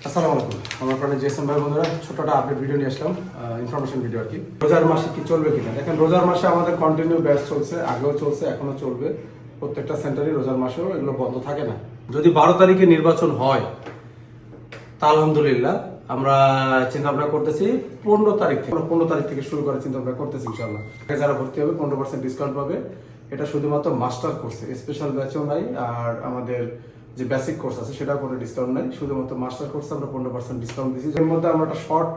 আসসালামু আলাইকুম আমার প্রাণের জেসন ভাই বন্ধুরা, ছোটটা আপডেট ভিডিও নিয়ে আসলাম, ইনফরমেশন ভিডিও আর কি। রোজার মাসে কি চলবে কিনা দেখেন। রোজার মাসে আমাদের কন্টিনিউ ব্যাচ চলছে, আগেও চলছে, এখনো চলবে। প্রত্যেকটা সেন্টারই রোজার মাসেও এগুলো বন্ধ থাকে না। যদি 12 তারিখে নির্বাচন হয় তা আলহামদুলিল্লাহ আমরা চিন্তা ভাবনা করতেছি 15 তারিখ থেকে শুরু করে চিন্তা ভাবনা করতেছি ইনশাআল্লাহ। যারা ভর্তি হবে 15% ডিসকাউন্ট পাবে। এটা শুধুমাত্র মাস্টার কোর্সে, স্পেশাল ব্যাচেও নাই, আর আমাদের যে বেসিক কোর্স আছে সেটাও কোনো ডিসকাউন্ট নাই। শুধুমাত্র মাস্টার কোর্সে আমরা 15% ডিসকাউন্ট দিচ্ছি। এর মধ্যে আমরা একটা শর্ট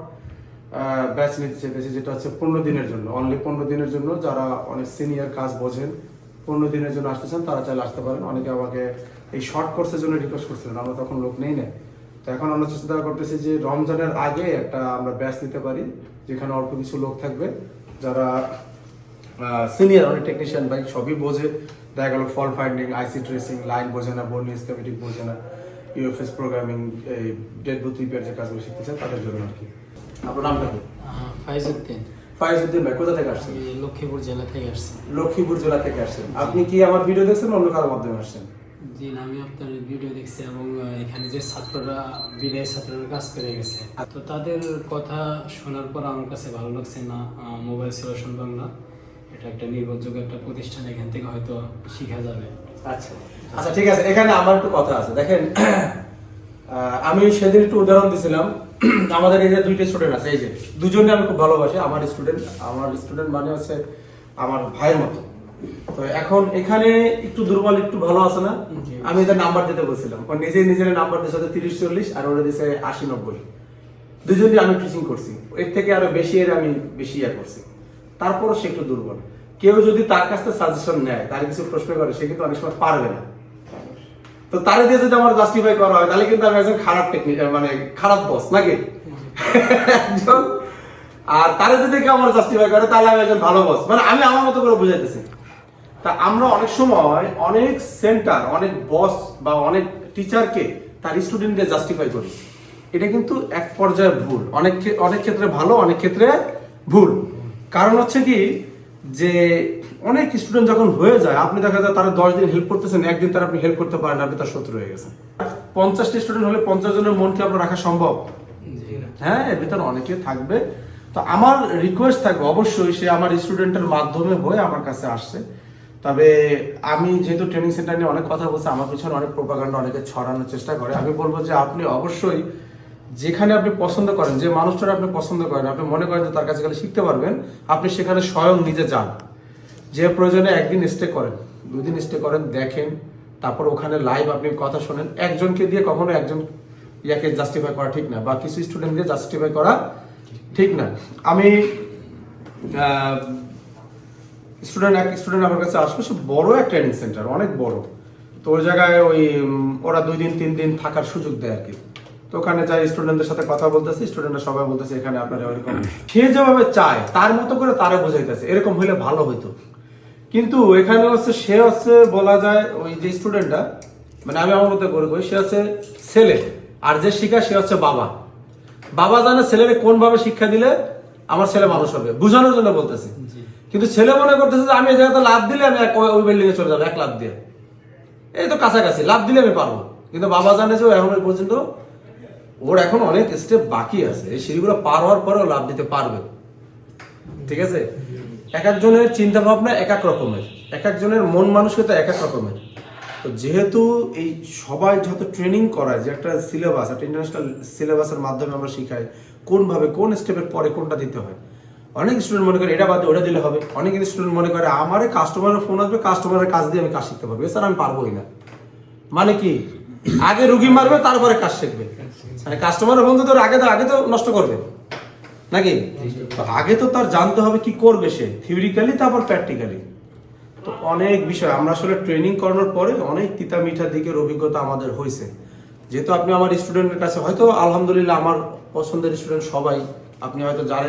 ব্যাচ নিতে চাইতেছি, যেটা হচ্ছে 15 দিনের জন্য, অনলি 15 দিনের জন্য। যারা অনেক সিনিয়র কাজ বোঝেন, 15 দিনের জন্য আসতে চান তারা চাইলে আসতে পারেন। অনেকে আমাকে এই শর্ট কোর্সের জন্য রিকোয়েস্ট করছিলেন, আমরা তখন লোক নেই না। তো এখন আমরা চেষ্টা করতেছি যে রমজানের আগে একটা আমরা ব্যাচ নিতে পারি, যেখানে অল্প কিছু লোক থাকবে যারা সিনিয়র, অনেক টেকনিশিয়ান ভাই সবই বোঝে। দেখা গেল ফল্ট ফাইন্ডিং, আইসি ট্রেসিং, লাইন বোঝে না, বোর্ড স্কেমেটিক বোঝে না, ইউএফএস প্রোগ্রামিং, এই ডেড বুথ রিপেয়ার যে কাজগুলো শিখতে চান তাদের জন্য আর কি। আপনার নামটা কি? ফাইজউদ্দিন ভাই কোথা থেকে আসছেন? লক্ষ্মীপুর জেলা থেকে আসছি। লক্ষ্মীপুর জেলা থেকে আসছেন। আপনি কি আমার ভিডিও দেখছেন অন্য কারোর মাধ্যমে আসছেন? জি না, আমি আপনার ভিডিও দেখছি এবং এখানে যে ছাত্ররা বিদায় ছাত্ররা কাজ করে গেছে, তো তাদের কথা শোনার পর আমার কাছে ভালো লাগছে। না, মোবাইল সলিউশন বাংলা এটা একটা নির্ভরযোগ্য একটা প্রতিষ্ঠান, এখান থেকে হয়তো শেখা যাবে। আচ্ছা আচ্ছা, ঠিক আছে। এখানে আমার একটু কথা আছে, দেখেন। আমি সেদিন একটু উদাহরণ দিছিলাম। আমাদের এই যে দুইটা স্টুডেন্ট আছে, এই যে দুজনে আমি খুব ভালোবাসি। আমার স্টুডেন্ট মানে হচ্ছে আমার ভাইয়ের মতো। তো এখন এখানে একটু দুর্বল, একটু ভালো আছে না। আমি এদের নাম্বার দিতে বলছিলাম, ও নিজের নাম্বার দিয়েছে 30-40, আর ওরা দিয়েছে 80-90। দুজনই আমি টিচিং করছি, এর থেকে আরো বেশি আমি বেশি করছি। তারপরও সে একটু দুর্বল। কেউ যদি তার কাছ থেকে সাজেশন নেয়, তার কিছু প্রশ্ন করে, সে কিন্তু অনেক সময় পারবে না। তো তারে দিয়ে যদি আমার জাস্টিফাই করা হয়, তাহলে কিন্তু আমি একজন খারাপ মানে খারাপ বস নাকি একজন। আর তারে যদি কেউ আমার জাস্টিফাই করে, তাহলে আমি একজন ভালো বস, মানে আমি আমার মতো করে বুঝাইতেছি। তা আমরা অনেক সময় অনেক সেন্টার, অনেক বস বা অনেক টিচারকে তার স্টুডেন্টদের জাস্টিফাই করি। এটা কিন্তু এক পর্যায়ে ভুল। অনেক ক্ষেত্রে ভালো, অনেক ক্ষেত্রে ভুল। কারণ হচ্ছে কি, যে অনেক স্টুডেন্ট যখন হয়ে যায়, আপনি দেখা যায় তারা 10 দিন হেল্প করতেছেন, একদিন তার আপনি হেল্প করতে পারেন, আপনি তার শত্রু হয়ে গেছেন। 50টি স্টুডেন্ট হলে 50 জনের মনকে আপনার রাখা সম্ভব? হ্যাঁ, এর ভিতরে অনেকে থাকবে। তো আমার রিকোয়েস্ট থাকবে, অবশ্যই সে আমার স্টুডেন্টের মাধ্যমে হয়ে আমার কাছে আসছে। তবে আমি যেহেতু ট্রেনিং সেন্টার নিয়ে অনেক কথা বলছি, আমার পিছনে অনেক প্রোপাগান্ডা অনেকে ছড়ানোর চেষ্টা করে। আমি বলবো যে আপনি অবশ্যই যেখানে আপনি পছন্দ করেন, যে মানুষটার আপনি পছন্দ করেন, আপনি মনে করেন যে তার কাছে গেলে শিখতে পারবেন, আপনি সেখানে স্বয়ং নিজে যান। যে প্রয়োজনে একদিন স্টে করেন, 2 দিন স্টে করেন, দেখেন, তারপর ওখানে লাইভ আপনি কথা শোনেন। একজনকে দিয়ে কখনো একজন ইয়াকে জাস্টিফাই করা ঠিক না, বা কিছু স্টুডেন্ট দিয়ে জাস্টিফাই করা ঠিক না। আমি স্টুডেন্ট আমার কাছে আসবে, সে বড় এক ট্রেনিং সেন্টার, অনেক বড়। তো ওই জায়গায় ওরা 2 দিন 3 দিন থাকার সুযোগ দেয় আর কি। তো ওখানে যাই স্টুডেন্টদের সাথে কথা বলতেছি, স্টুডেন্টরা সবাই বলতেছে এখানে আপনারা এরকম, সে যেভাবে চায় তার মতো করে তারা বোঝাইতেছে, এরকম হলে ভালো হইতো। কিন্তু এখানে সে বলা যায় ওই যে স্টুডেন্টটা, মানে আমি আমার মতো করে কই, সে হচ্ছে ছেলে, আর যে শিক্ষা সে হচ্ছে বাবা জানে ছেলেকে কোন ভাবে শিক্ষা দিলে আমার ছেলে মানুষ হবে, বুঝানোর জন্য বলতেছে। কিন্তু ছেলে মনে করতেছে যে আমি এই জায়গাতে লাভ দিলে আমি ওই বিল্ডিং এ চলে যাবো, 1 লাভ দিয়ে, এই তো কাছাকাছি লাভ দিলে আমি পারবো। কিন্তু বাবা জানে যে এখন পর্যন্ত ওর এখন অনেক স্টেপ বাকি আছে, এই সিঁড়িগুলো পার হওয়ার পরেও লাভ দিতে পারবে। ঠিক আছে, এক একজনের চিন্তা ভাবনা এক এক রকমের, এক একজনের মন মানসিকতা এক এক রকমের। তো যেহেতু এই সবাই যত ট্রেনিং করায়, যে একটা সিলেবাস, একটা ইন্টারন্যাশনাল সিলেবাসের মাধ্যমে আমরা শিখাই কোনভাবে কোন স্টেপের পরে কোনটা দিতে হয়। অনেক স্টুডেন্ট মনে করে এটা বাদ দিয়ে ওটা দিলে হবে। অনেক স্টুডেন্ট মনে করে আমার কাস্টমারের ফোন আসবে, কাস্টমারের কাজ দিয়ে আমি কাজ শিখতে পারবো, এছাড়া আমি পারবোই না। মানে কি, আগে রুগী মারবে তারপরে কাজ শিখবে, মানে কাস্টমারের ফোন তো আগে তো নষ্ট করবে নাকি। আগে তো তার জানতে হবে কি করবে সে, থিওরিক্যালি তারপর প্র্যাকটিক্যালি। তো অনেক বিষয় আমরা আসলে ট্রেনিং করানোর পরে অনেক তিতা মিঠার দিকের অভিজ্ঞতা আমাদের হয়েছে। যেহেতু আপনি আমার স্টুডেন্টের কাছে হয়তো আলহামদুলিল্লাহ আমার পছন্দের স্টুডেন্ট সবাই, আপনি হয়তো যার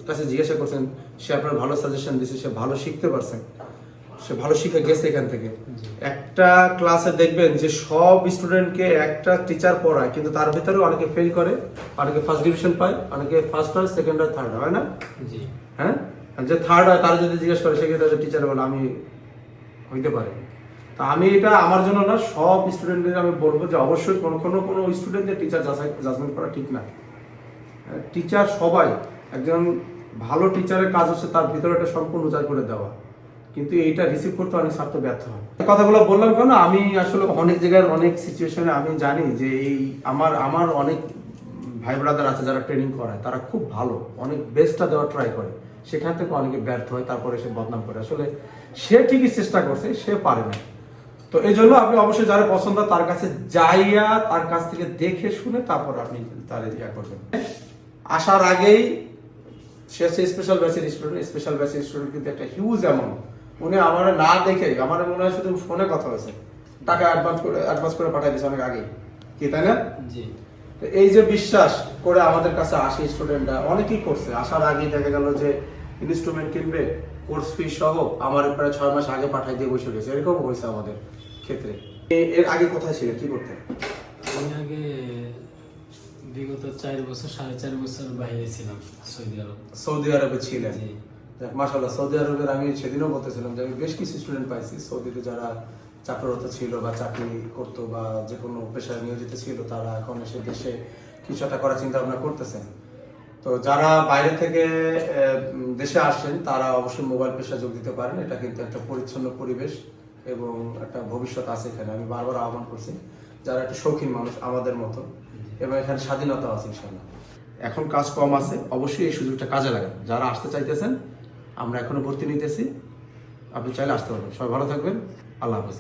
কাছে জিজ্ঞাসা করছেন, সে আপনার ভালো সাজেশন দিচ্ছে, সে ভালো শিখতে পারছে, সে ভালো শিখে গেছে এখান থেকে। একটা ক্লাসে দেখবেন যে সব স্টুডেন্টকে একটা টিচার পড়ায়, কিন্তু তার ভিতরে অনেকে ফেল করে, অনেকে ফার্স্ট ডিভিশন পায়, অনেকে ফার্স্ট হয়, সেকেন্ড হয়, থার্ড হয় না। হ্যাঁ, যে থার্ড হয় তারা যদি জিজ্ঞেস করে, সেক্ষেত্রে টিচার বলে আমি হইতে পারে, তা আমি এটা আমার জন্য না, সব স্টুডেন্টদের আমি বলবো যে অবশ্যই কোনো স্টুডেন্টদের টিচার জাজমেন্ট করা ঠিক না। টিচার সবাই, একজন ভালো টিচারের কাজ হচ্ছে তার ভিতরে একটা সম্পূর্ণ উজাড় করে দেওয়া, কিন্তু এইটা রিসিভ করতে অনেক ছাত্র ব্যর্থ হয়। এই কথাগুলো বললাম কেন, আমি আসলে অনেক জায়গায় অনেক সিচুয়েশনে আমি জানি যে এই আমার অনেক ভাই ব্রাদার আছে যারা ট্রেনিং করায়, তারা খুব ভালো, অনেক বেস্টটা দেওয়ার ট্রাই করে, সেখান থেকে অনেকে ব্যর্থ হয়, তারপরে সে বদনাম করে। আসলে সে ঠিকই চেষ্টা করছে, সে পারে না। তো এই জন্য আপনি অবশ্যই যারা পছন্দ তার কাছে যাইয়া তার কাছ থেকে দেখে শুনে তারপর আপনি তার ইয়া করবেন। আসার আগেই সে হচ্ছে স্পেশাল ব্যাচের স্টুডেন্ট কিন্তু একটা হিউজ অ্যামাউন্ট, উনি আমার না দেখে, আমার মনে হয় শুধু ফোনে কথা হয়েছে, টাকা অ্যাডভান্স করে পাঠিয়ে দিয়েছে অনেক আগেই, কি তাই না? জি। তো এই যে বিশ্বাস করে আমাদের কাছে আসে স্টুডেন্টরা, অনেকেই করছে, আসার আগেই দেখা গেল যে ইনস্ট্রুমেন্ট কিনবে, কোর্স ফি সহ আমার প্রায় 6 মাস আগে পাঠিয়ে দিয়ে বসে গেছে, এরকম হয়েছে আমাদের ক্ষেত্রে। এর আগে কোথায় ছিল, কি করতেন? আমি আগে বিগত 4 বছর 4.5 বছর বাইরে ছিলাম, সৌদি আরব। সৌদি আরবে ছিলেন? জি। মাশাআল্লাহ, সৌদি আরবের আমি সেদিনও বলতেছিলাম যে আমি বেশ কিছু স্টুডেন্ট পাইছি সৌদিতে যারা চাকরিরত ছিল বা চাকরি করতো বা যে কোনো পেশায় নিয়োজিত ছিল, তারা এখন এসে দেশে কিছু একটা করার চিন্তা ভাবনা করতেছেন। তো যারা বাইরে থেকে দেশে আসছেন তারা অবশ্যই মোবাইল পেশায় যোগ দিতে পারেন, এটা কিন্তু একটা পরিচ্ছন্ন পরিবেশ এবং একটা ভবিষ্যৎ আছে এখানে। আমি বারবার আহ্বান করছি যারা একটা শৌখিন মানুষ আমাদের মতো, এবং এখানে স্বাধীনতা আছে ইনশাল্লাহ। এখন কাজ কম আছে, অবশ্যই এই সুযোগটা কাজে লাগান। যারা আসতে চাইতেছেন, আমরা এখনো ভর্তি নিতেছি, আপনি চাইলে আসতে পারবেন। সবাই ভালো থাকবেন, আল্লাহ হাফেজ।